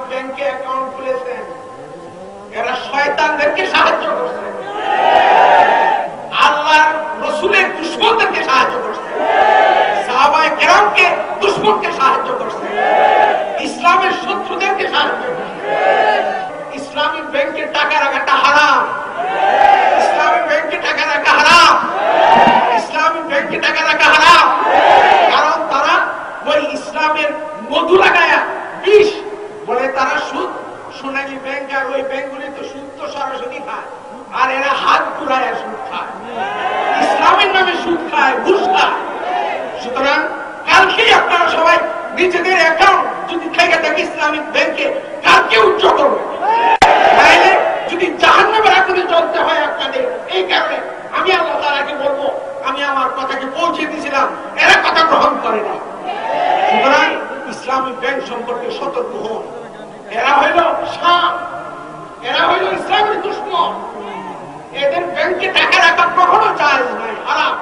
ব্যাংকে অ্যাকাউন্ট খুলেছেন, এরা শয়তানদেরকে সাহায্য করছে, আল্লাহর রাসূলের দুশমনদেরকে সাহায্য করছে, সাহাবায়ে কেরামকে দুশমনকে সাহায্য করছে, ইসলামের শত্রুদেরকে সাহায্য করছে। ইসলামিক ব্যাংকে টাকা রাখাটা হারাম, ইসলামিক ব্যাংকে টাকা রাখা হারাম, ইসলামিক ব্যাংকে টাকা রাখা হারাম। কারণ তারা ওই ইসলামের মধু লাগায়া বিষ বলে তারা সুদ, সোনালী ব্যাংক আর ওই ব্যাংকগুলি তো সুদ তো সরাসরি খায়, আর এরা হাত ঘুরায় সুদ খায়, ইসলামের নামে সুদ খায়, ঘুষ খায়। সুতরাং কালকেই আপনারা সবাই নিজেদের অ্যাকাউন্ট যদি থেকে থাকে ইসলামিক ব্যাংকে, কালকে উচ্চ করবে, তাহলে যদি জাহান্নামের আগুনে জ্বলতে হয় আপনাদের। এই কারণে আমি আল্লাহ তাআলাকে বলবো, আমি আমার কথাকে পৌঁছে দিয়েছিলাম, এরা কথা গ্রহণ করে না। সুতরাং ইসলামিক ব্যাংক সম্পর্কে সতর্ক হন। এরা হইল সাপ, এরা হইল ইসলামের দুশমন। এদের ব্যাংকে টাকা রাখা কখনো জায়েজ নয়, হারাম।